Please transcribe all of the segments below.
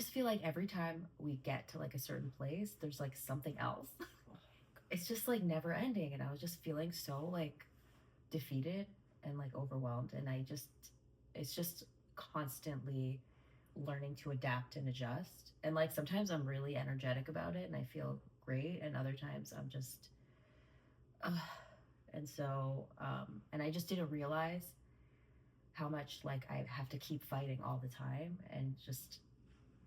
just feel like every time we get to like a certain place, there's like something else. It's just like never ending. And I was just feeling so like defeated and like overwhelmed. And it's just constantly learning to adapt and adjust. And like sometimes I'm really energetic about it and I feel great. And other times I'm just, and so, and I just didn't realize how much like I have to keep fighting all the time and just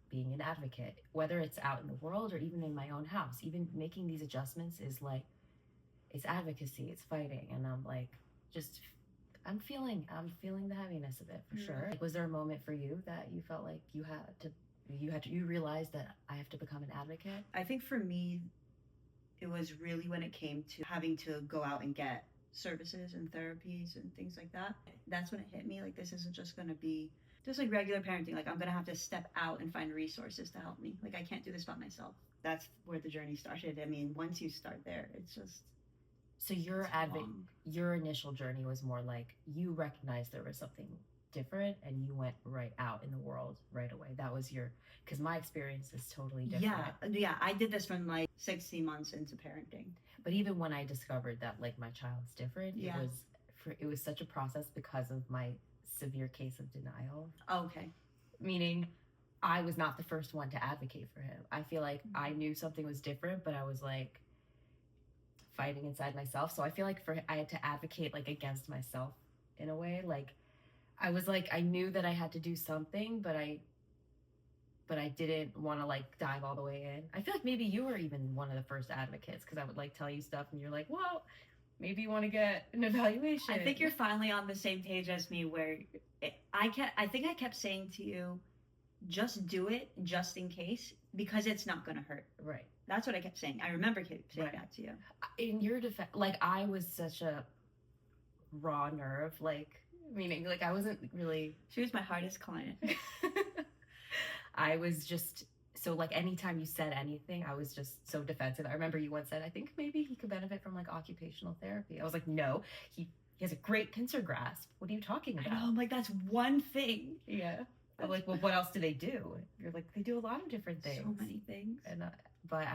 being an advocate, whether it's out in the world or even in my own house. Even making these adjustments is like, it's advocacy, it's fighting. And I'm like, just, I'm feeling the heaviness of it for sure. Like, was there a moment for you that you felt like you realized that I have to become an advocate? I think for me, it was really when it came to having to go out and get services and therapies and things like that. That's when it hit me. Like, this isn't just going to be just like regular parenting. Like, I'm going to have to step out and find resources to help me. Like, I can't do this by myself. That's where the journey started. I mean, once you start there, it's just. So your initial journey was more like you recognized there was something different and you went right out in the world right away. That was because my experience is totally different. Yeah, I did this from like 16 months into parenting. But even when I discovered that like my child's different, it was such a process because of my severe case of denial. Okay. Meaning I was not the first one to advocate for him. I feel like I knew something was different, but I was like fighting inside myself. So I feel like I had to advocate like against myself in a way. Like I was like, I knew that I had to do something, but I didn't want to like dive all the way in. I feel like maybe you were even one of the first advocates because I would like tell you stuff and you're like, well, maybe you want to get an evaluation. I think you're finally on the same page as me where I think I kept saying to you, just do it just in case because it's not going to hurt. Right. That's what I kept saying. I remember saying that to you. In your defense, like I was such a raw nerve, like meaning like I wasn't really. She was my hardest client. I was just so like anytime you said anything, I was just so defensive. I remember you once said, I think maybe he could benefit from like occupational therapy. I was like, no, he has a great pincer grasp. What are you talking about? I know, I'm like, that's one thing. Yeah. I'm like, well, what else do they do? You're like, they do a lot of different things. So many things. And but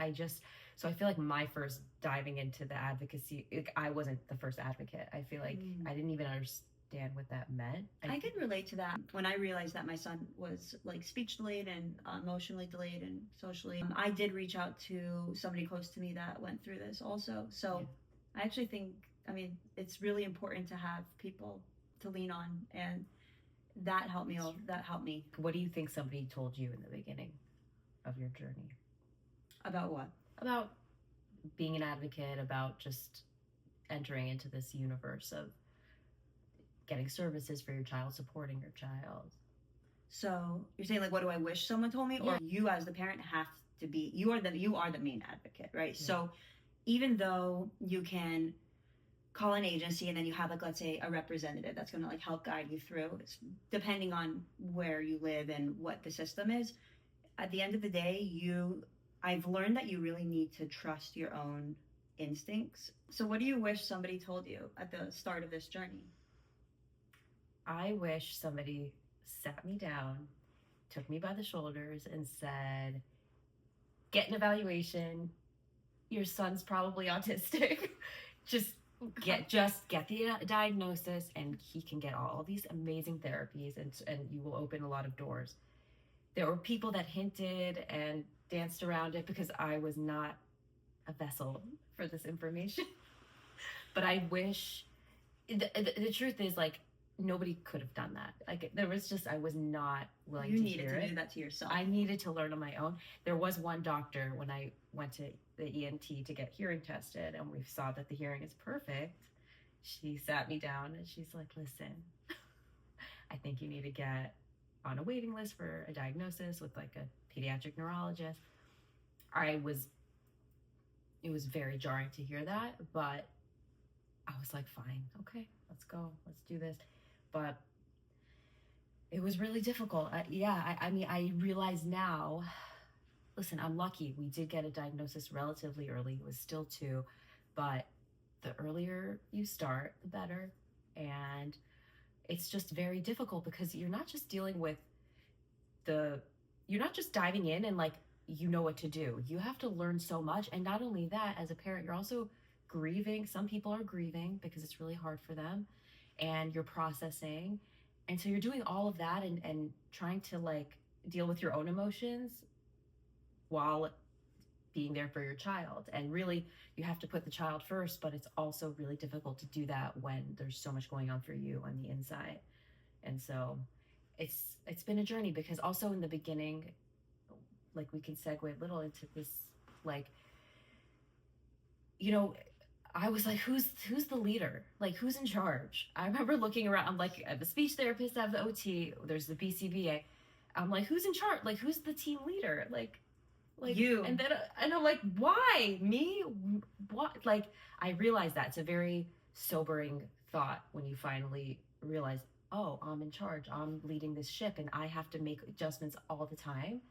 so I feel like my first diving into the advocacy, I wasn't the first advocate. I feel like I didn't even understand what that meant. I can relate to that. When I realized that my son was like speech delayed and emotionally delayed and socially, I did reach out to somebody close to me that went through this also. So I actually think, I mean, it's really important to have people to lean on, and that helped me. That helped me. What do you think somebody told you in the beginning of your journey? About what? About being an advocate, about just entering into this universe of getting services for your child, supporting your child. So you're saying like, what do I wish someone told me? Yeah. Or you as the parent have to be, you are the main advocate, right? Yeah. So even though you can call an agency and then you have like, let's say a representative that's going to like help guide you through, depending on where you live and what the system is, at the end of the day, I've learned that you really need to trust your own instincts. So what do you wish somebody told you at the start of this journey? I wish somebody sat me down, took me by the shoulders and said, get an evaluation. Your son's probably autistic. just get the diagnosis and he can get all these amazing therapies and you will open a lot of doors. There were people that hinted and danced around it because I was not a vessel for this information. But I wish, the truth is like, nobody could have done that. Like I was not willing to hear it. You needed to do that to yourself. I needed to learn on my own. There was one doctor when I went to the ENT to get hearing tested and we saw that the hearing is perfect. She sat me down and she's like, listen, I think you need to get on a waiting list for a diagnosis with like a pediatric neurologist. It was very jarring to hear that, but I was like, fine, okay, let's go, let's do this. But it was really difficult. I mean, I realize now, listen, I'm lucky. We did get a diagnosis relatively early. It was still 2, but the earlier you start, the better. And it's just very difficult because you're not just dealing with the you're not just diving in and like, you know what to do. You have to learn so much. And not only that, as a parent, you're also grieving. Some people are grieving because it's really hard for them, and you're processing. And so you're doing all of that and trying to like deal with your own emotions while being there for your child. And really, you have to put the child first, but it's also really difficult to do that when there's so much going on for you on the inside. And so it's been a journey, because also in the beginning, like we can segue a little into this, like, you know, I was like, who's the leader? Like, who's in charge? I remember looking around. I'm like, I have a speech therapist, I have the OT, there's the BCBA. I'm like, who's in charge? Like, who's the team leader? Like you. And then and I'm like, why me? What? Like, I realized that it's a very sobering thought when you finally realize, oh, I'm in charge. I'm leading this ship, and I have to make adjustments all the time.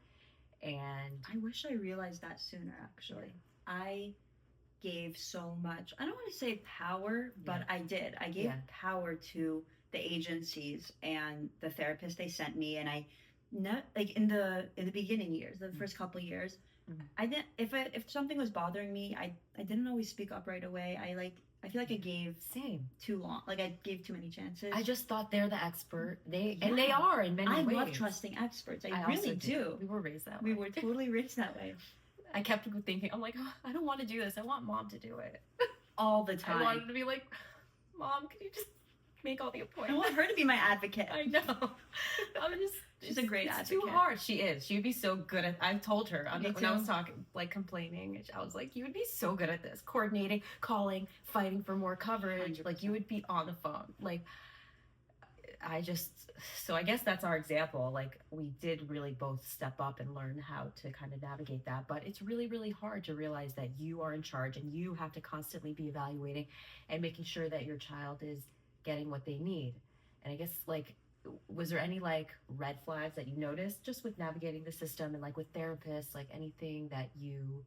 And I wish I realized that sooner, actually. I gave so much, I don't want to say power, but I did. I gave power to the agencies and the therapist they sent me. And I, not like in the beginning years, the first couple years, I didn't, if something was bothering me, I didn't always speak up right away. I feel like I gave too long. Like, I gave too many chances. I just thought they're the expert. And they are in many ways. I love trusting experts. I really do. We were raised that way. We were totally raised that way. I kept thinking, I'm like, oh, I don't want to do this. I want mom to do it. All the time. I wanted to be like, Mom, can you just make all the appointments? I want her to be my advocate. I know. She's a great advocate. It's too hard. She is. She would be so good at, I told her when I was talking, like complaining, I was like, you would be so good at this. Coordinating, calling, fighting for more coverage. 100%. Like, you would be on the phone. Like, so I guess that's our example. Like, we did really both step up and learn how to kind of navigate that. But it's really, really hard to realize that you are in charge, and you have to constantly be evaluating and making sure that your child is getting what they need. And I guess, like, was there any like red flags that you noticed just with navigating the system, and like with therapists, like anything that you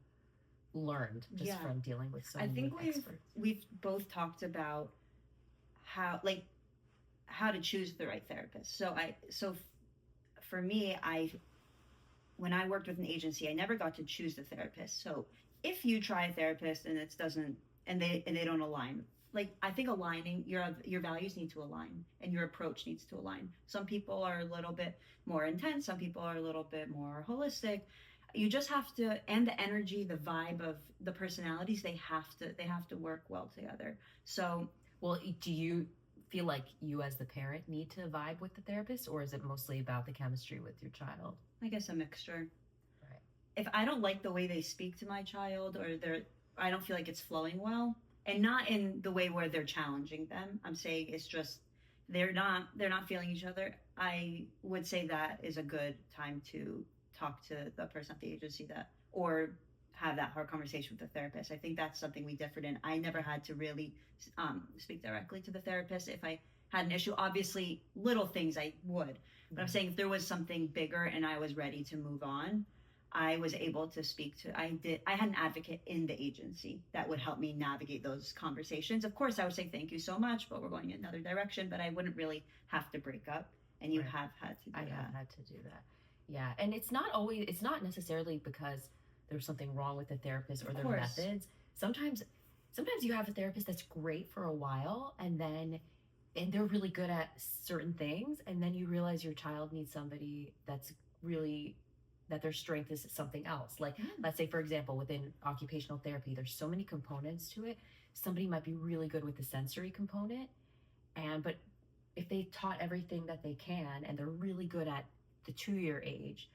learned just from dealing with so many experts? We've both talked about how to choose the right therapist. So for me, when I worked with an agency, I never got to choose the therapist. So if you try a therapist and it doesn't, and they don't align, like, I think aligning your values need to align, and your approach needs to align. Some people are a little bit more intense. Some people are a little bit more holistic. You just have to, and the energy, the vibe of the personalities, they have to work well together. So, well, do you feel like you as the parent need to vibe with the therapist, or is it mostly about the chemistry with your child? I guess a mixture. Right. If I don't like the way they speak to my child, or I don't feel like it's flowing well, and not in the way where they're challenging them. I'm saying it's just they're not feeling each other. I would say that is a good time to talk to the person at the agency, or have that hard conversation with the therapist. I think that's something we differed in. I never had to really speak directly to the therapist. If I had an issue, obviously little things I would, but I'm saying if there was something bigger and I was ready to move on, I was able to speak to, I had an advocate in the agency that would help me navigate those conversations. Of course, I would say, thank you so much, but we're going in another direction, but I wouldn't really have to break up. And you have had to do that. I have had to do that. Yeah. And it's not necessarily because there's something wrong with the therapist or their methods. Sometimes you have a therapist that's great for a while, and they're really good at certain things, and then you realize your child needs somebody that's really, that their strength is something else. Like, let's say, for example, within occupational therapy, there's so many components to it. Somebody might be really good with the sensory component, but if they taught everything that they can, and they're really good at the 2-year age,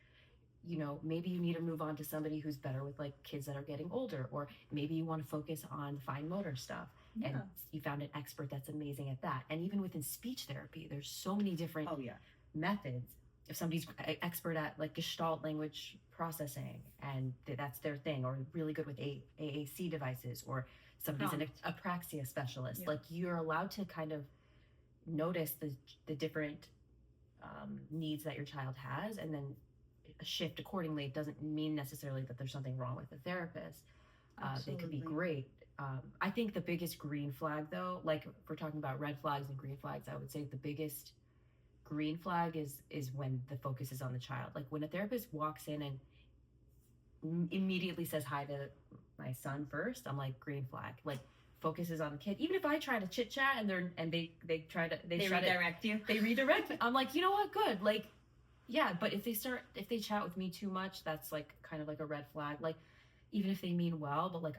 maybe you need to move on to somebody who's better with like kids that are getting older, or maybe you want to focus on fine motor stuff. Yeah. And you found an expert that's amazing at that. And even within speech therapy, there's so many different methods. If somebody's expert at like Gestalt language processing, and that's their thing, or really good with AAC devices, or somebody's an apraxia specialist, like, you're allowed to kind of notice the different needs that your child has, and then shift accordingly. It doesn't mean necessarily that there's something wrong with the therapist. They could be great. I think the biggest green flag, though, like if we're talking about red flags and green flags, I would say the biggest green flag is when the focus is on the child. Like when a therapist walks in and immediately says hi to my son first, I'm like, green flag. Like focuses on the kid. Even if I try to chit chat and they try to they redirect you. They redirect me. I'm like, you know what, good. Like, yeah, but if they chat with me too much, that's like kind of like a red flag. Like even if they mean well, but like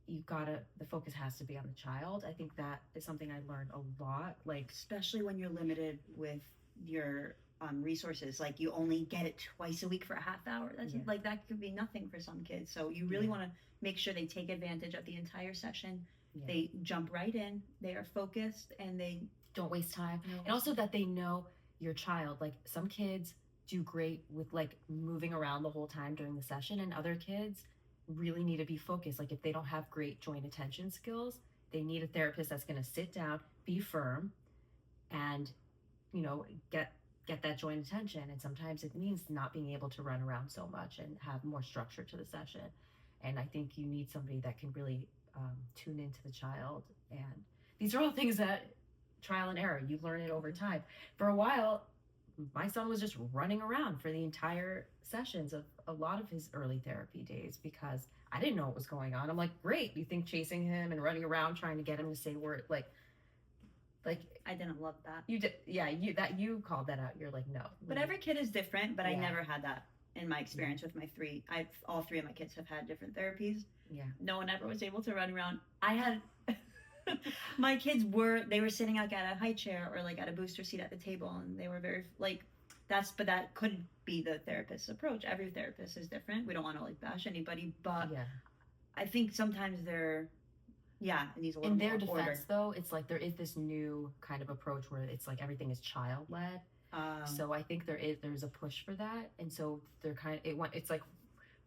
the focus has to be on the child. I think that is something I learned a lot. Like especially when you're limited with your resources, like you only get it twice a week for a half hour. That's like that could be nothing for some kids. So you really want to make sure they take advantage of the entire session. They jump right in, they are focused, and they don't waste time. And also that they know your child. Like some kids do great with like moving around the whole time during the session, and other kids really need to be focused. Like if they don't have great joint attention skills, they need a therapist that's going to sit down, be firm, and get that joint attention. And sometimes it means not being able to run around so much and have more structure to the session. And I think you need somebody that can really tune into the child. And these are all things that trial and error, you learn it over time. For a while, my son was just running around for the entire sessions of a lot of his early therapy days because I didn't know what was going on. I'm like, great, you think chasing him and running around trying to get him to say words, like I didn't love that. You did, yeah. You called that out. You're like, no. But every kid is different. But I never had that in my experience with my three. All three of my kids have had different therapies. Yeah. No one ever was able to run around. I had my kids they were sitting like at a high chair or like at a booster seat at the table, and they were very like but that couldn't be the therapist's approach. Every therapist is different. We don't want to like bash anybody, but I think sometimes it needs a little in their more defense order. Though it's like there is this new kind of approach where it's like everything is child led. So I think there's a push for that, and so it's like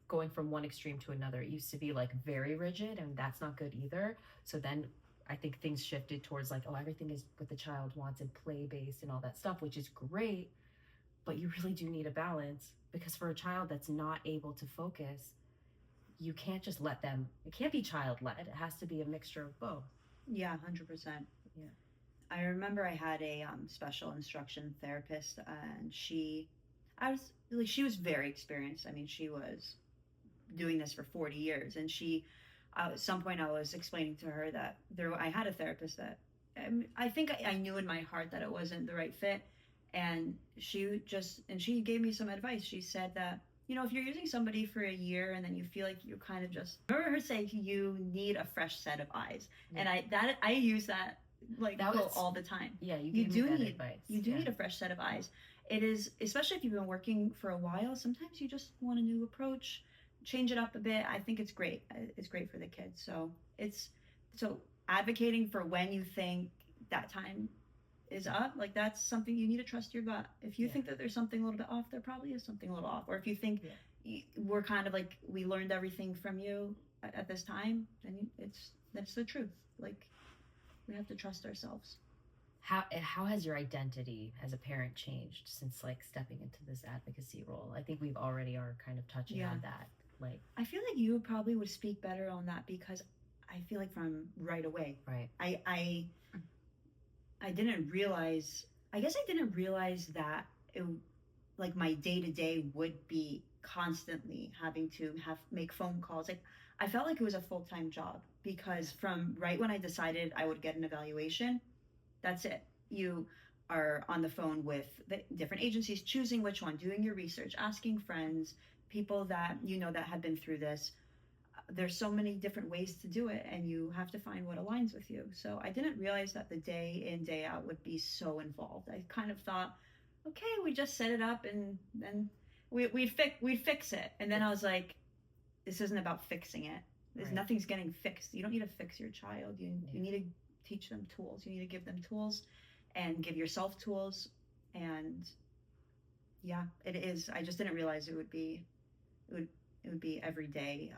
going from one extreme to another. It used to be like very rigid, and that's not good either. So then I think things shifted towards like, oh, everything is what the child wants and play based and all that stuff, which is great, but you really do need a balance, because for a child that's not able to focus, you can't just let them. It can't be child led. It has to be a mixture of both. Yeah, 100%. Yeah. I remember I had a special instruction therapist, and she was very experienced. I mean, she was doing this for 40 years, and at some point I was explaining to her that I had a therapist that I think I knew in my heart that it wasn't the right fit, and she gave me some advice. She said that, if you're using somebody for a year and then you feel like you're kind of just, I remember her saying you need a fresh set of eyes. Yeah. And I use that quote all the time. Yeah, you do need advice. You do need a fresh set of eyes. It is, especially if you've been working for a while, sometimes you just want a new approach, change it up a bit. I think it's great. It's great for the kids. So advocating for when you think that time is up, like that's something you need to trust your gut. If you think that there's something a little bit off, there probably is something a little off. Or if you think we're kind of like, we learned everything from you at this time, then that's the truth. Like we have to trust ourselves. How has your identity as a parent changed since like stepping into this advocacy role? I think we've already are kind of touching on that. Like I feel like you probably would speak better on that, because I feel like from right away. Right. I didn't realize, that like my day-to-day would be constantly having to make phone calls. Like I felt like it was a full-time job, because from right when I decided I would get an evaluation, that's it. You are on the phone with the different agencies, choosing which one, doing your research, asking friends, people that that have been through this. There's so many different ways to do it, and you have to find what aligns with you. So I didn't realize that the day in, day out would be so involved. I kind of thought, okay, we just set it up and then we'd fix it. And then I was like, this isn't about fixing it. Nothing's getting fixed. You don't need to fix your child. You need to teach them tools. You need to give them tools and give yourself tools. And yeah, it is. I just didn't realize it would be every day.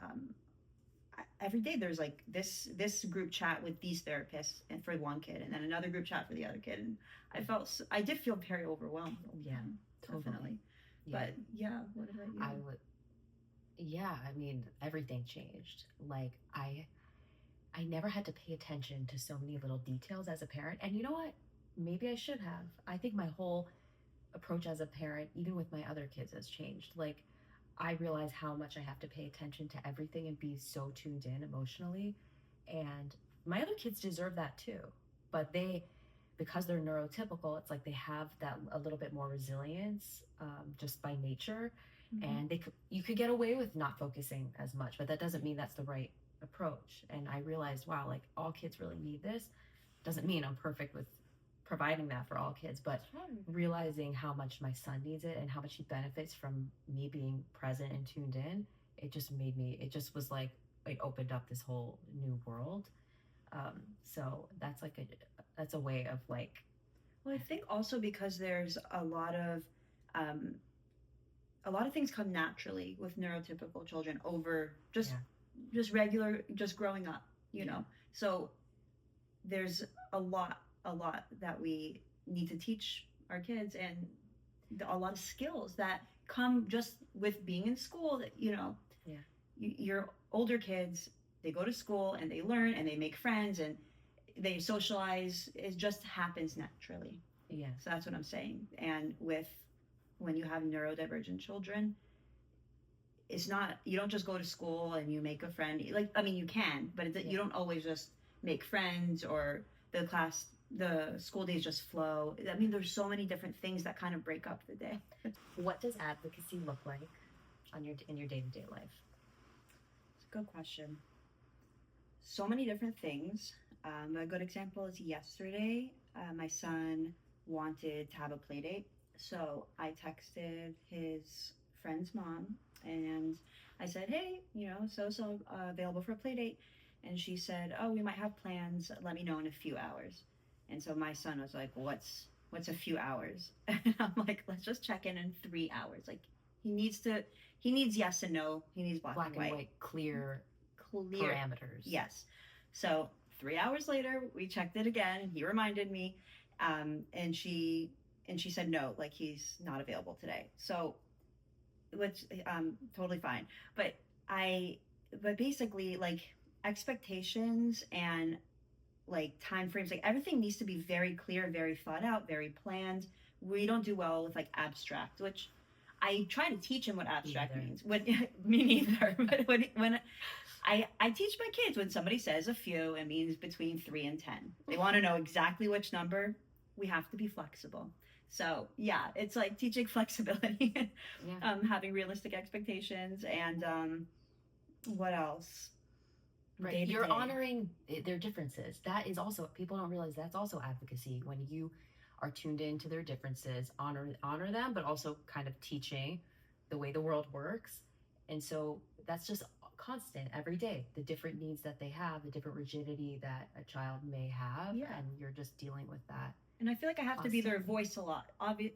Every day there's like this group chat with these therapists and for one kid, and then another group chat for the other kid, and I did feel very overwhelmed. Yeah, definitely. Yeah. But yeah, what about you? I mean, everything changed. Like I never had to pay attention to so many little details as a parent, and you know what? Maybe I should have. I think my whole approach as a parent, even with my other kids, has changed. Like, I realize how much I have to pay attention to everything and be so tuned in emotionally. And my other kids deserve that too. But because they're neurotypical, it's like they have that a little bit more resilience, just by nature. And you could get away with not focusing as much, but that doesn't mean that's the right approach. And I realized, wow, like all kids really need this. Doesn't mean I'm perfect with providing that for all kids, but realizing how much my son needs it and how much he benefits from me being present and tuned in, it just was like, it opened up this whole new world. So that's a way of like. Well, I think also because there's a lot of things come naturally with neurotypical children over just regular, just growing up, you know. So there's a lot that we need to teach our kids, and a lot of skills that come just with being in school, that, you know, your older kids, they go to school and they learn and they make friends and they socialize. It just happens naturally. Yeah. So that's what I'm saying. And when you have neurodivergent children, it's not, you don't just go to school and you make a friend. Like, I mean, you can, but you don't always just make friends, or the school days just flow. I mean, there's so many different things that kind of break up the day. What does advocacy look like in your day-to-day life? It's a good question. So many different things. A good example is yesterday, my son wanted to have a play date. So I texted his friend's mom and I said, hey, you know, so available for a play date. And she said, oh, we might have plans. Let me know in a few hours. And so my son was like, what's a few hours? And I'm like, let's just check in 3 hours. Like, he needs yes and no. He needs black and white. Clear parameters. Yes. So 3 hours later, we checked it again and he reminded me. And she said, no, like, he's not available today. So, which, totally fine. But basically, like, expectations and like time frames, like everything needs to be very clear, very thought out, very planned. We don't do well with like abstract, which I try to teach him what abstract means. Me neither. But when I teach my kids, when somebody says a few, it means between 3 and 10. They want to know exactly which number. We have to be flexible. So yeah, it's like teaching flexibility, having realistic expectations, and what else? Right. Day to You're day. honoring their differences. That is also, people don't realize that's also advocacy. When you are tuned into their differences, honor them, but also kind of teaching the way the world works. And so that's just constant every day. The different needs that they have, the different rigidity that a child may have, and you're just dealing with that. And I feel like I have to be their voice a lot.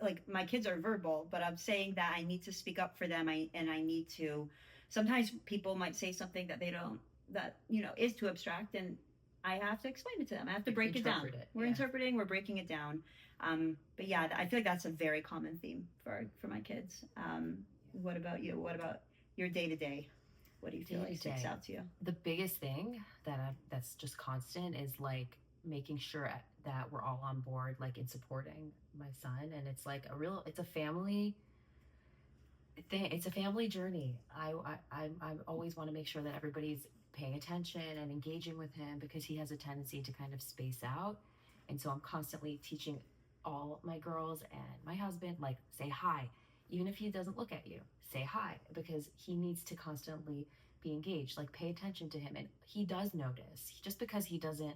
Like, my kids are verbal, but I'm saying that I need to speak up for them. I need to. Sometimes people might say something that they don't, that, you know, is too abstract, and I have to explain it to them. I have to break it down. We're interpreting, we're breaking it down. But yeah, I feel like that's a very common theme for my kids. What about you? What about your day to day? What do you feel like sticks out to you? The biggest thing that's just constant is like making sure that we're all on board, like in supporting my son. And it's like it's a family thing. It's a family journey. I always want to make sure that everybody's paying attention and engaging with him, because he has a tendency to kind of space out. And so I'm constantly teaching all my girls and my husband, like, say hi. Even if he doesn't look at you, say hi, because he needs to constantly be engaged, like pay attention to him. And he does notice. Just because he doesn't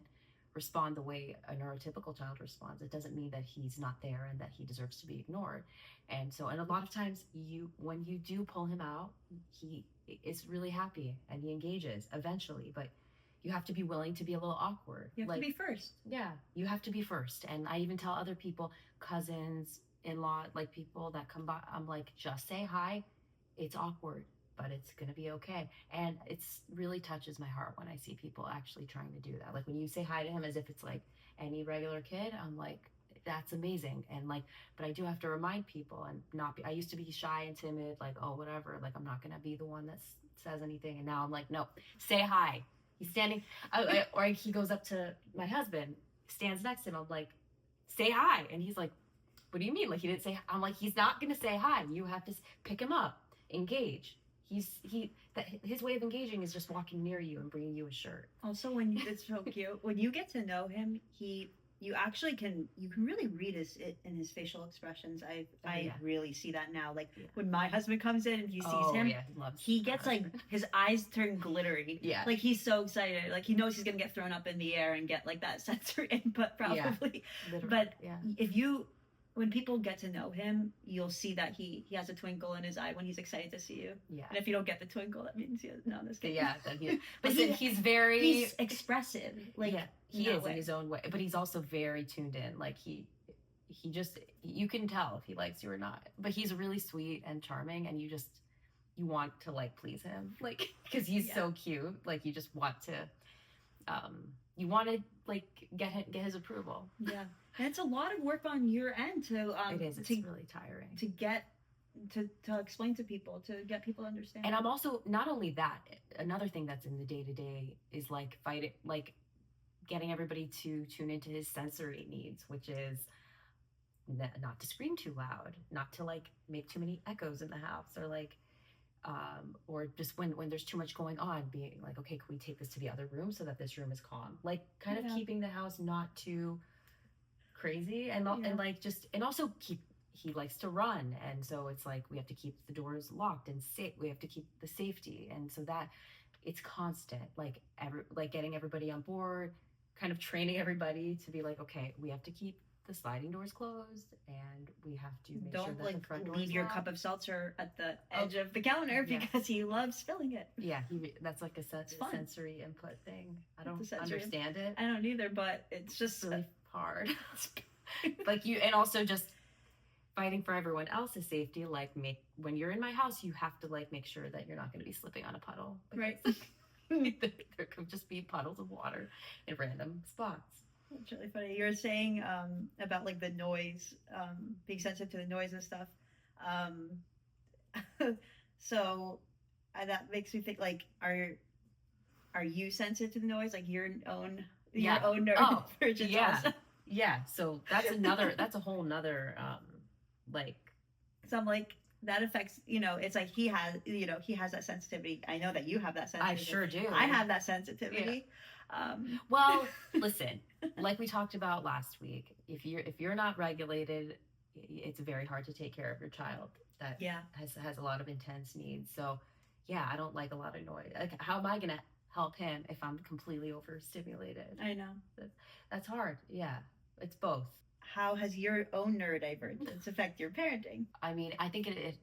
respond the way a neurotypical child responds, it doesn't mean that he's not there and that he deserves to be ignored. And so, and a lot of times when you do pull him out, he is really happy and he engages eventually, but you have to be willing to be a little awkward. You have to be first. Yeah, you have to be first. And I even tell other people, cousins, in-law, like people that come by, I'm like, just say hi. It's awkward, but it's going to be okay. And it's really touches my heart when I see people actually trying to do that. Like when you say hi to him as if it's like any regular kid, I'm like, that's amazing. And like, but I do have to remind people and I used to be shy and timid, like, oh, whatever, like I'm not going to be the one that says anything. And now I'm like, no, say hi. He's standing, or he goes up to my husband, stands next to him. I'm like, say hi. And he's like, what do you mean? Like, he didn't say, I'm like, he's not going to say hi. You have to pick him up, engage. His way of engaging is just walking near you and bringing you a shirt. Also, it's so cute. When you get to know him, you actually can really read in his facial expressions. I really see that now. Like when my husband comes in and he sees him, he gets like his eyes turn glittery. Yeah. Like he's so excited. Like he knows he's gonna get thrown up in the air and get like that sensory input probably. Yeah, but when people get to know him, you'll see that he has a twinkle in his eye when he's excited to see you. Yeah. And if you don't get the twinkle, that means no, this kid. Yeah. But he's expressive. Like he is in his own way, but he's also very tuned in. Like he just, you can tell if he likes you or not. But he's really sweet and charming, and you want to like please him, like because he's so cute. Like you just want to, you want to like get his approval. Yeah. And it's a lot of work on your end to it is. It's really tiring to get to explain to people, to get people to understand. And I'm also, not only that, another thing that's in the day-to-day is like getting everybody to tune into his sensory needs, which is not to scream too loud, not to like make too many echoes in the house, or like or just when there's too much going on, being like, okay, can we take this to the other room so that this room is calm, like kind of keeping the house not too crazy, and like just, and also he likes to run, and so it's like we have to keep the doors locked and safe. We have to keep the safety, and so that it's constant, like getting everybody on board, kind of training everybody to be like, okay, we have to keep the sliding doors closed, and we have to make sure that the front door leave your cup of seltzer at the edge of the counter because he loves spilling it. Yeah, that's like a sensory input thing. I don't understand it. I don't either, but it's just really hard. Like and also just fighting for everyone else's safety. Like when you're in my house, you have to like make sure that you're not going to be slipping on a puddle. Right. There could just be puddles of water in random spots. It's really funny. You were saying about like the noise, being sensitive to the noise and stuff. So that makes me think, like, are you sensitive to the noise? Like your own neurodivergence? Yeah. Also? Yeah. So that's a whole nother like. So I'm like, that affects, it's like he has that sensitivity. I know that you have that sensitivity. I sure do. I have that sensitivity. Yeah. Well, listen, like we talked about last week, if you're not regulated, it's very hard to take care of your child that has a lot of intense needs. So yeah, I don't like a lot of noise. Like, how am I going to help him if I'm completely overstimulated? I know. That's hard. Yeah, it's both. How has your own neurodivergence affect your parenting? I mean, I think it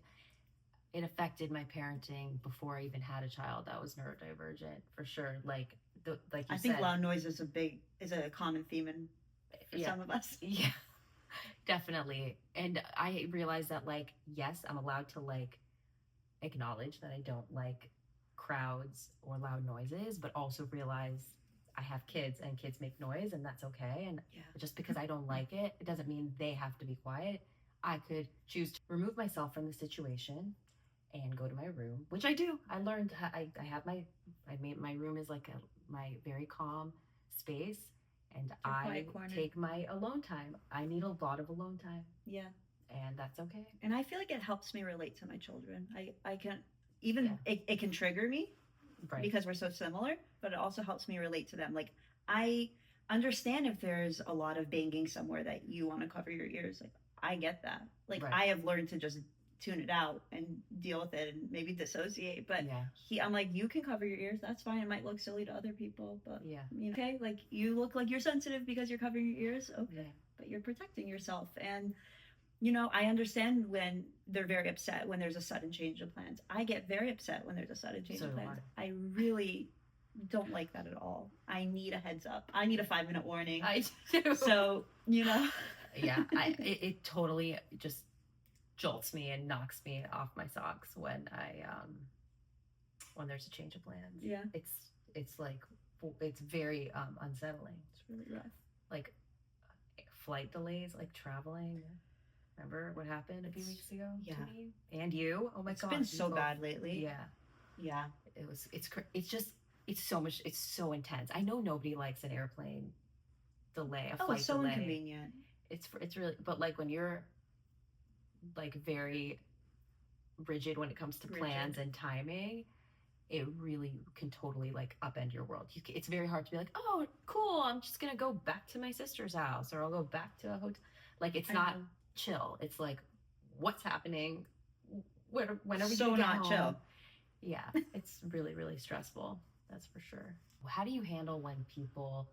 affected my parenting before I even had a child that was neurodivergent, for sure. Like you I think loud noise is a common theme for some of us. Yeah, definitely. And I realized that, like, yes, I'm allowed to like acknowledge that I don't like crowds or loud noises, but also realize I have kids and kids make noise, and that's okay. And just because I don't like it, it doesn't mean they have to be quiet. I could choose to remove myself from the situation and go to my room, which I do. I learned my room is like my very calm space, and I take my alone time. I need a lot of alone time. Yeah. And that's okay. And I feel like it helps me relate to my children. I can even it can trigger me. Right. Because we're so similar, but it also helps me relate to them. Like, I understand if there's a lot of banging somewhere that you want to cover your ears. Like, I get that. Like, I have learned to just tune it out and deal with it and maybe dissociate. But I'm like, you can cover your ears. That's fine. It might look silly to other people, but okay. Like, you look like you're sensitive because you're covering your ears. Okay, but you're protecting yourself. And I understand when they're very upset when there's a sudden change of plans. I get very upset when there's a sudden change of plans. I really don't like that at all. I need a heads up. I need a 5-minute warning. I do. So, Yeah, it totally just jolts me and knocks me off my socks when there's a change of plans. Yeah. It's like, it's very unsettling. It's really rough. Like flight delays, like traveling. Remember what happened a few weeks ago to me and you? Oh my God, it's been so bad lately. Yeah. It's so much. It's so intense. I know nobody likes an airplane delay, a flight so delay. Inconvenient. It's really, but like when you're like very rigid when it comes to plans and timing, it really can totally like upend your world. It's very hard to be like, oh, cool, I'm just gonna go back to my sister's house, or I'll go back to a hotel. Like, it's not chill. It's like, what's happening? When are we so gonna get not home? chill. Yeah, it's really, really stressful. That's for sure. How do you handle when people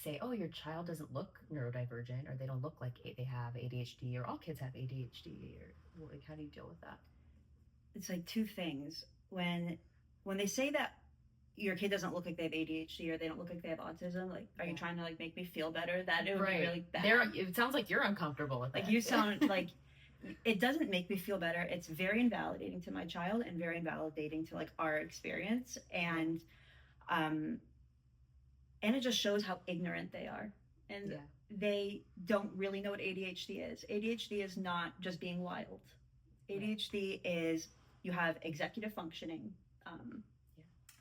say, oh, your child doesn't look neurodivergent, or they don't look like they have ADHD, or all kids have ADHD, or like, how do you deal with that? It's like two things. When they say that your kid doesn't look like they have ADHD or they don't look like they have autism, like, are you trying to like make me feel better that it would be really bad? It sounds like you're uncomfortable with it. Like, you sound like, it doesn't make me feel better. It's very invalidating to my child and very invalidating to like our experience, and it just shows how ignorant they are, and they don't really know what ADHD is. ADHD is not just being wild. ADHD is, you have executive functioning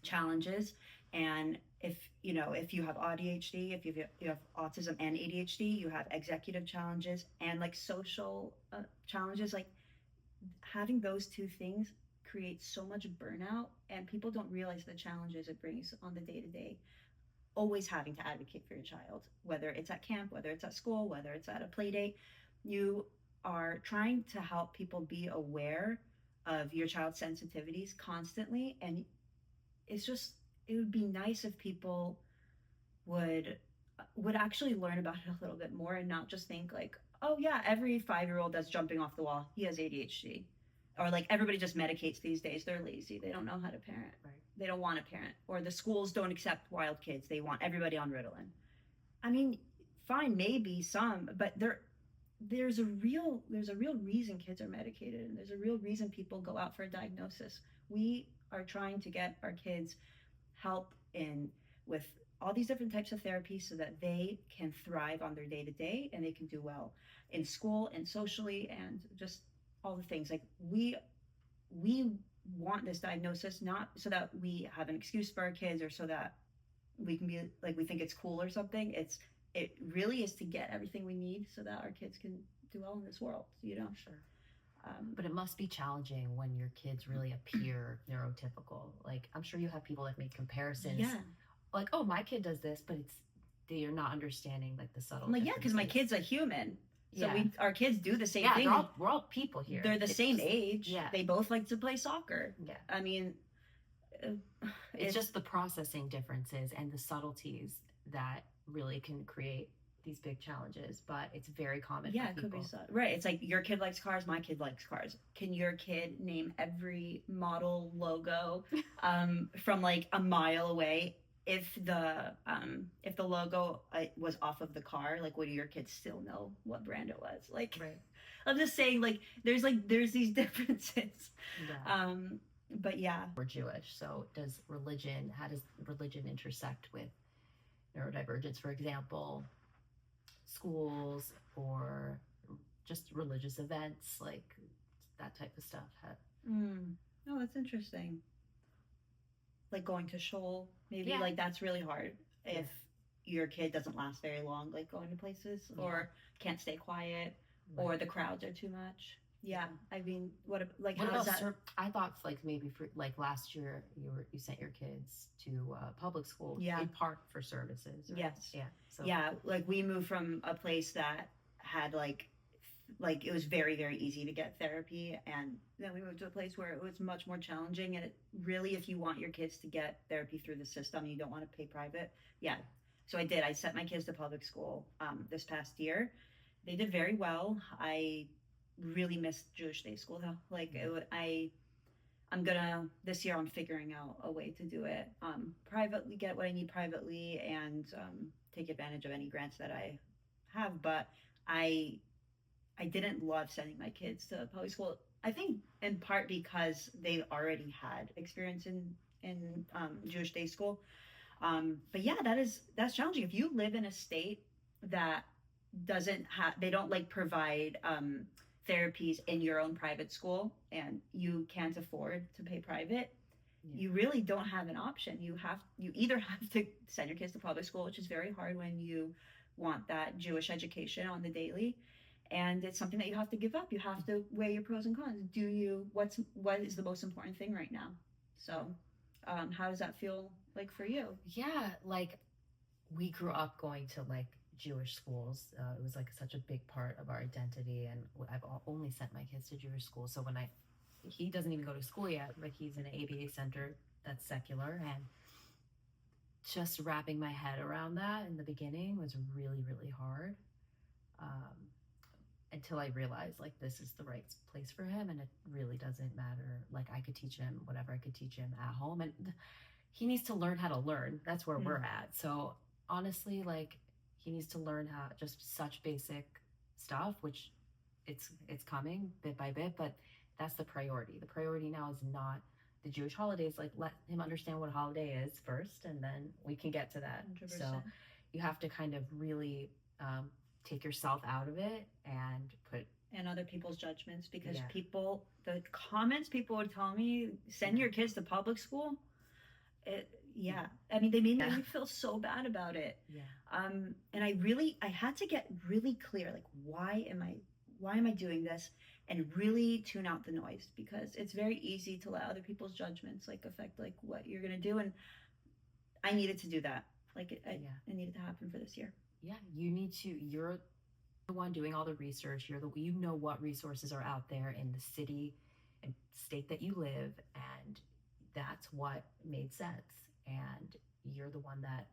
challenges, and if you have ADHD, if you have autism and ADHD, you have executive challenges and like social challenges. Like, having those two things creates so much burnout, and people don't realize the challenges it brings on the day-to-day. Always having to advocate for your child, whether it's at camp, whether it's at school, whether it's at a play date. You are trying to help people be aware of your child's sensitivities constantly, and it would be nice if people would actually learn about it a little bit more, and not just think like, oh yeah, every 5-year-old that's jumping off the wall, he has ADHD. Or like, everybody just medicates these days. They're lazy. They don't know how to parent. Right. They don't want to parent. Or the schools don't accept wild kids. They want everybody on Ritalin. I mean, fine, maybe some, but there's a real reason kids are medicated, and there's a real reason people go out for a diagnosis. We are trying to get our kids help with all these different types of therapy so that they can thrive on their day-to-day, and they can do well in school and socially and just all the things. Like, we want this diagnosis not so that we have an excuse for our kids, or so that we can be like, we think it's cool or something. It really is to get everything we need so that our kids can do well in this world, Sure. But it must be challenging when your kids really appear neurotypical. Like, I'm sure you have people that make comparisons. Yeah. Like, oh, my kid does this, but they're not understanding like the subtle. I'm like, yeah, because my kid's a human. So our kids do the same thing. Yeah, we're all people here. They're the same age. Yeah. They both like to play soccer. Yeah. I mean, it's just the processing differences and the subtleties that really can create these big challenges, but it's very common. Yeah, it could be so. Right. It's like, your kid likes cars, my kid likes cars. Can your kid name every model logo from like a mile away? If the logo was off of the car, like, would your kids still know what brand it was? Like, right. I'm just saying, like, there's these differences. Yeah. But yeah, we're Jewish, so how does religion intersect with neurodivergence? For example, schools or just religious events, like that type of stuff. Oh, that's interesting. Like going to shul, maybe. Like, that's really hard if your kid doesn't last very long, like going to places, or can't stay quiet, or the crowds are too much. Yeah, I mean, what about that? I thought like maybe for like last year you sent your kids to public school in part for services. Right? Yes. Yeah. So. Yeah, like, we moved from a place that had like it was very, very easy to get therapy, and then we moved to a place where it was much more challenging. And it really, if you want your kids to get therapy through the system, you don't want to pay private. Yeah. So I sent my kids to public school this past year. They did very well. I really missed Jewish day school though. Like, this year I'm figuring out a way to do it privately, get what I need privately, and take advantage of any grants that I have. But I didn't love sending my kids to public school. I think in part because they already had experience in Jewish day school. But yeah, that's challenging. If you live in a state that they don't like provide therapies in your own private school, and you can't afford to pay private, you really don't have an option. You either have to send your kids to public school, which is very hard when you want that Jewish education on the daily, and it's something that you have to give up. You have to weigh your pros and cons. What is the most important thing right now? So how does that feel like for you? Yeah, like we grew up going to like Jewish schools. It was like such a big part of our identity, and I've only sent my kids to Jewish schools. So he doesn't even go to school yet, but he's in an ABA center that's secular, and just wrapping my head around that in the beginning was really, really hard. Until I realized like this is the right place for him, and it really doesn't matter. Like I could teach him whatever I could teach him at home, and he needs to learn how to learn. That's where we're at. So honestly, like he needs to learn how just such basic stuff, which it's coming bit by bit, but that's the priority. The priority now is not the Jewish holidays. Like let him understand what a holiday is first, and then we can get to that. 100%. So you have to kind of really take yourself out of it and put other people's judgments, because the comments people would tell me, send your kids to public school. I mean, they made me feel so bad about it. And I had to get really clear, like why am I doing this, and really tune out the noise, because it's very easy to let other people's judgments like affect like what you're gonna do. And I needed to do that. Like it needed to happen for this year. You're the one doing all the research. You know what resources are out there in the city and state that you live, and that's what made sense. And you're the one that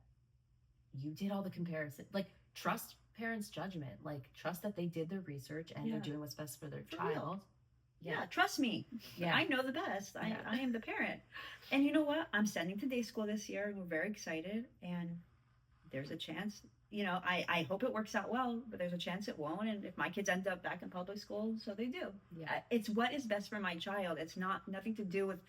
you did all the comparison. Like trust parents' judgment. Like trust that they did their research and they're doing what's best for their child. Yeah, trust me. I know the best. I am the parent. And you know what? I'm sending to day school this year, and we're very excited. And there's a chance, I hope it works out well, but there's a chance it won't. And if my kids end up back in public school, so they do. It's what is best for my child. It's nothing to do with,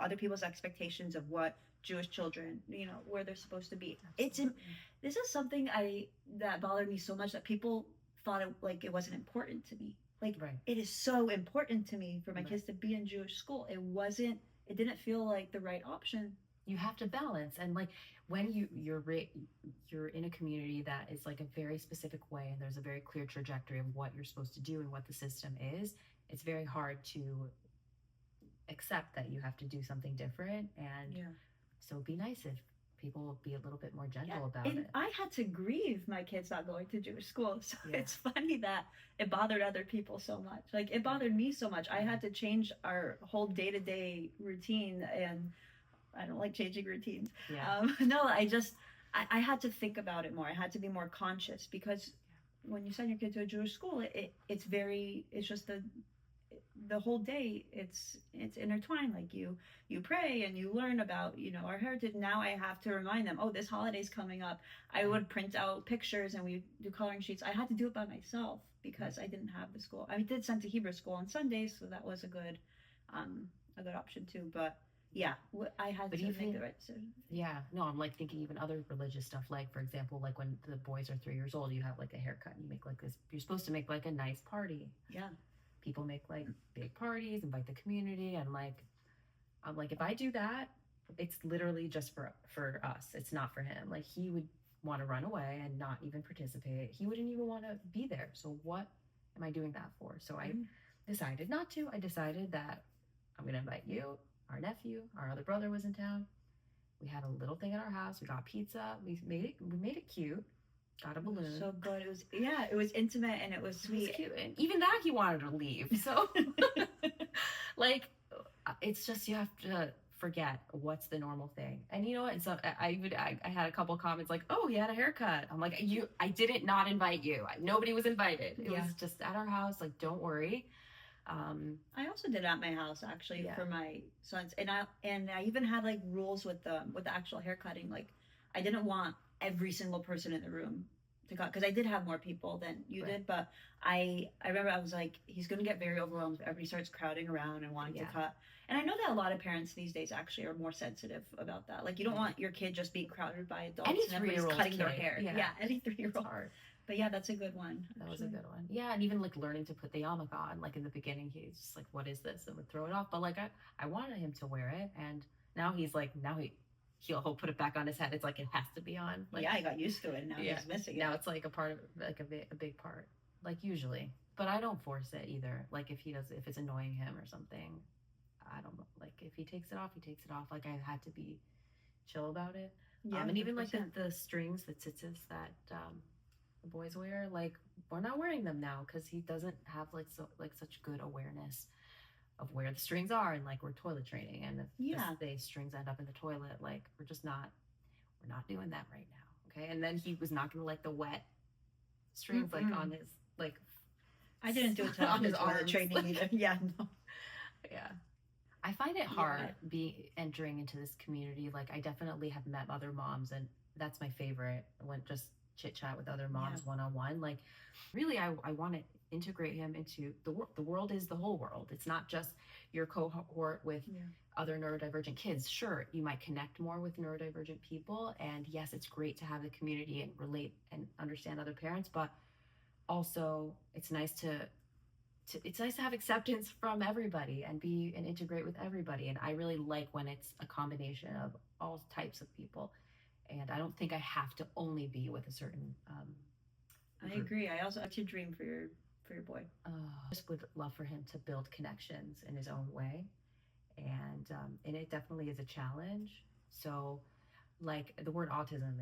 other people's expectations of what Jewish children, where they're supposed to be. This is something that bothered me so much, that people thought it wasn't important to me. Like it is so important to me for my kids to be in Jewish school. It didn't feel like the right option. You have to balance, and like when you're in a community that is like a very specific way, and there's a very clear trajectory of what you're supposed to do and what the system is, it's very hard to accept that you have to do something different. And so be nice if people will be a little bit more gentle about it. I had to grieve my kids not going to Jewish school. So it's funny that it bothered other people so much. Like it bothered me so much. I had to change our whole day-to-day routine, and I don't like changing routines. I had to think about it more. I had to be more conscious, because when you send your kid to a Jewish school, it's just the whole day, it's intertwined. Like you pray and you learn about, our heritage. Now I have to remind them, oh, this holiday's coming up. I would print out pictures and we do coloring sheets. I had to do it by myself because I didn't have the school. I did send to Hebrew school on Sundays, so that was a good option too. But I had to make the right decision. No, I'm like thinking even other religious stuff. Like for example, like when the boys are 3 years old, you have like a haircut and you make like this. You're supposed to make like a nice party. People make like big parties, invite the community, and like I'm like, if I do that, it's literally just for us. It's not for him. Like he would want to run away and not even participate. He wouldn't even want to be there. So what am I doing that for? So I decided not to. I decided that I'm going to invite you, our nephew, our other brother was in town. We had a little thing at our house. We got pizza. We made it cute. Got a balloon. So good. It was intimate and it was sweet. It was cute. And even that he wanted to leave. So like it's just, you have to forget what's the normal thing. And you know what? And so I had a couple comments like, oh, he had a haircut. I'm like, I didn't not invite you. Nobody was invited. It was just at our house. Like, don't worry. I also did it at my house actually for my sons. And I even had like rules with the actual hair cutting. Like I didn't want every single person in the room to cut, because I did have more people than you did, but I remember I was like, he's gonna get very overwhelmed if everybody starts crowding around and wanting to cut. And I know that a lot of parents these days actually are more sensitive about that. Like you don't want your kid just being crowded by adults and everybody's cutting their hair. Any 3-year-old. Hard. But that's a good one. That was a good one. Yeah, and even like learning to put the yarmulke on. Like in the beginning, he's just like, "What is this?" and would throw it off. But like I wanted him to wear it, and now he's like, he'll put it back on his head. It's like it has to be on. Like, I got used to it. Now he's missing it. Now it's like a part of like a big part. like usually, but I don't force it either. Like if it's annoying him or something, I don't like if he takes it off, he takes it off. Like I had to be chill about it. Yeah, And even like 100%. the strings, the tzitzis that the boys wear, like we're not wearing them now because he doesn't have like such good awareness of where the strings are, and like we're toilet training, and if Yeah. the strings end up in the toilet, like we're not doing that right now. Okay. And then he was not gonna like the wet strings like on his like I didn't do it to on his toilet arms. training either. Yeah, no. Yeah. I find it hard entering into this community. Like I definitely have met other moms, and that's my favorite. When just chit chat with other moms one on one. Like really, I want to integrate him into the world. The world is the whole world. It's not just your cohort with other neurodivergent kids. Sure, you might connect more with neurodivergent people, and yes, it's great to have the community and relate and understand other parents. But also, it's nice to have acceptance from everybody and integrate with everybody. And I really like when it's a combination of all types of people. And I don't think I have to only be with a certain I agree. I also have to dream for your boy. I just would love for him to build connections in his own way. And it definitely is a challenge. So like the word autism,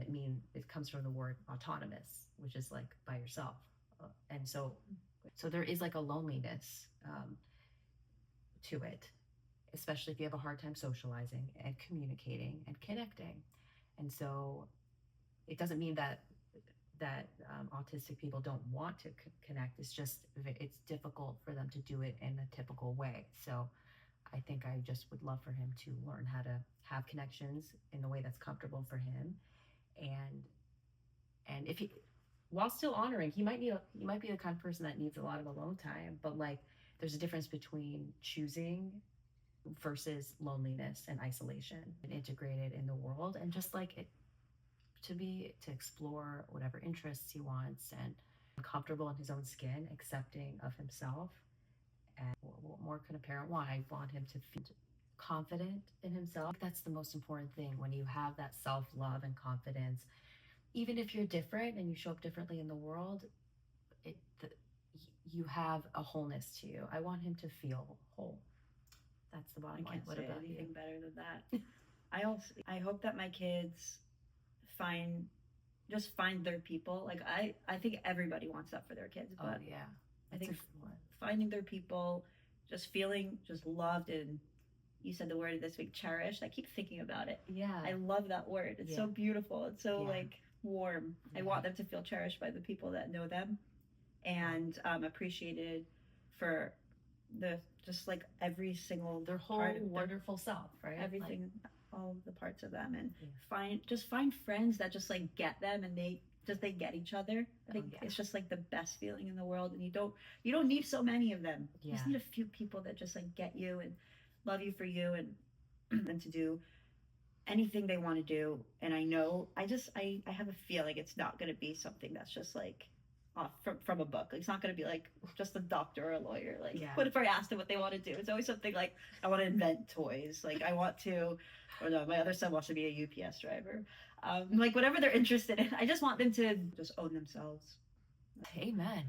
it comes from the word autonomous, which is like by yourself. And so there is like a loneliness to it, especially if you have a hard time socializing and communicating and connecting. And so it doesn't mean that autistic people don't want to connect. It's just it's difficult for them to do it in a typical way. So I think I just would love for him to learn how to have connections in the way that's comfortable for him, and if he, while still honoring, he might be the kind of person that needs a lot of alone time, but like there's a difference between choosing versus loneliness and isolation, and integrated in the world, and just like it to explore whatever interests he wants, and comfortable in his own skin, accepting of himself. And what more can a parent want? I want him to feel confident in himself. That's the most important thing. When you have that self-love and confidence, even if you're different and you show up differently in the world, you have a wholeness to you. I want him to feel whole. That's the bottom line. What about anything you? better than that? I hope that my kids find their people. Like I think everybody wants that for their kids, but I think finding their people, just feeling just loved, and you said the word this week, cherished. I keep thinking about it. Yeah. I love that word. It's so beautiful. It's so like warm. I want them to feel cherished by the people that know them, and appreciated for just like every single their whole wonderful self, right? Everything, all the parts of them, and find friends that just like get them, and they get each other. I think it's just like the best feeling in the world, and you don't need so many of them. You just need a few people that just like get you and love you for you, and them to do anything they want to do. And I know I have a feeling it's not going to be something that's just like from a book. Like, it's not going to be like just a doctor or a lawyer. Like, what if I asked them what they want to do? It's always something like, I want to invent toys. Like, I want to, or no, my other son wants to be a UPS driver. Like, whatever they're interested in, I just want them to just own themselves. Amen.